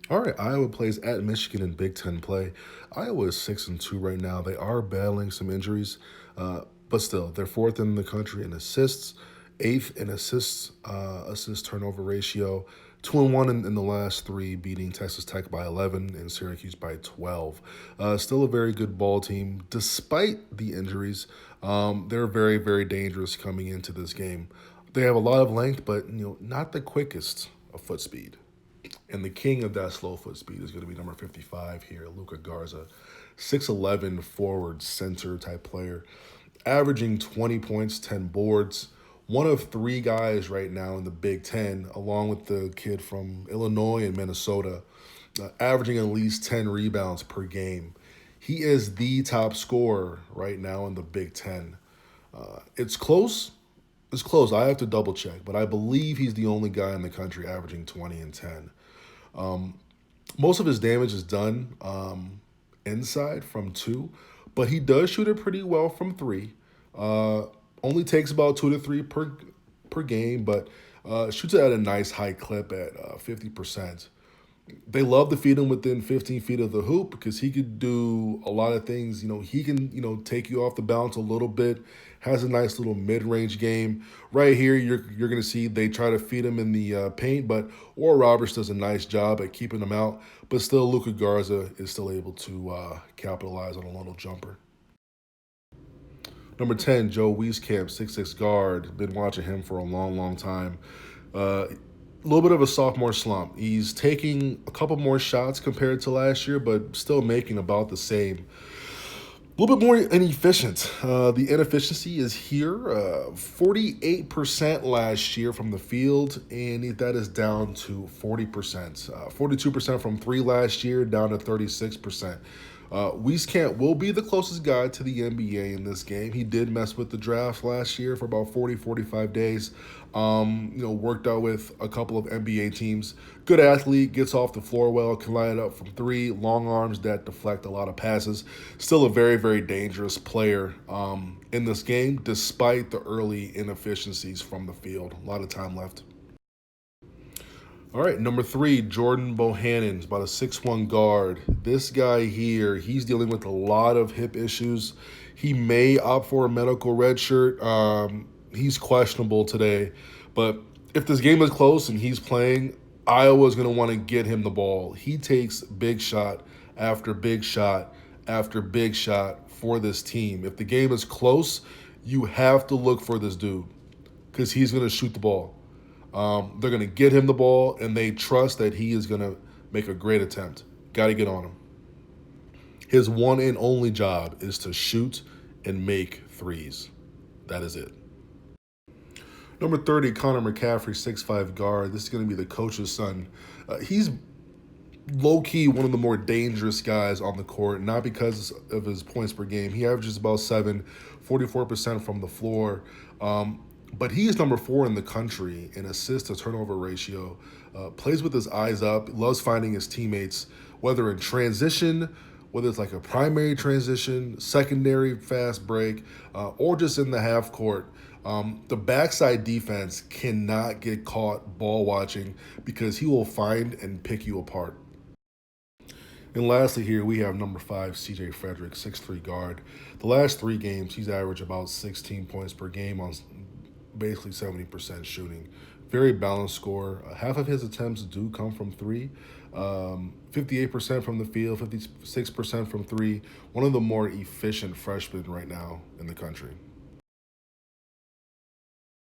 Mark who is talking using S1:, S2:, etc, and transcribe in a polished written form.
S1: All right, Iowa plays at Michigan in Big Ten play. Iowa is 6-2 right now. They are battling some injuries, but still, they're fourth in the country in assists, eighth in assists, assist turnover ratio, 2-1 in the last three, beating Texas Tech by 11 and Syracuse by 12. Still a very good ball team despite the injuries. They're very, very dangerous coming into this game. They have a lot of length, but not the quickest of foot speed. And the king of that slow foot speed is going to be number 55 here, Luca Garza. 6'11 forward center type player, averaging 20 points, 10 boards. One of three guys right now in the Big Ten, along with the kid from Illinois and Minnesota, averaging at least 10 rebounds per game. He is the top scorer right now in the Big Ten. It's close. It's close. I have to double check, but I believe he's the only guy in the country averaging 20 and 10. Most of his damage is done inside from two, but he does shoot it pretty well from three. Only takes about 2 to 3 per game, but shoots it at a nice high clip at 50%. They love to feed him within 15 feet of the hoop because he could do a lot of things. He can, take you off the balance a little bit. Has a nice little mid-range game. Right here, you're going to see they try to feed him in the paint, but Oral Roberts does a nice job at keeping him out. But still, Luka Garza is still able to capitalize on a little jumper. Number 10, Joe Wieskamp, 6'6 guard. Been watching him for a long, long time. A little bit of a sophomore slump. He's taking a couple more shots compared to last year, but still making about the same. A little bit more inefficient. The inefficiency is here. 48% last year from the field, and that is down to 40%. 42% from three last year, down to 36%. Wieskamp will be the closest guy to the NBA in this game. He did mess with the draft last year for about 40, 45 days. Worked out with a couple of NBA teams. Good athlete, gets off the floor well, can line it up from three, long arms that deflect a lot of passes. Still a very, very dangerous player in this game, despite the early inefficiencies from the field. A lot of time left. All right, number 3, Jordan Bohannon's about a 6'1 guard. This guy here, he's dealing with a lot of hip issues. He may opt for a medical red shirt. He's questionable today. But if this game is close and he's playing, Iowa's going to want to get him the ball. He takes big shot after big shot after big shot for this team. If the game is close, you have to look for this dude because he's going to shoot the ball. They're going to get him the ball, and they trust that he is going to make a great attempt. Got to get on him. His one and only job is to shoot and make threes. That is it. Number 30, Connor McCaffrey, 6'5 guard. This is going to be the coach's son. He's low-key one of the more dangerous guys on the court, not because of his points per game. He averages about 7, 44% from the floor. But he is number 4 in the country in assist to turnover ratio. Plays with his eyes up, loves finding his teammates, whether in transition, whether it's like a primary transition, secondary fast break, or just in the half court. The backside defense cannot get caught ball watching because he will find and pick you apart. And lastly here, we have number 5, C.J. Frederick, 6'3 guard. The last 3 games, he's averaged about 16 points per game on basically 70% shooting. Very balanced score. Half of his attempts do come from three. 58% from the field, 56% from three. One of the more efficient freshmen right now in the country.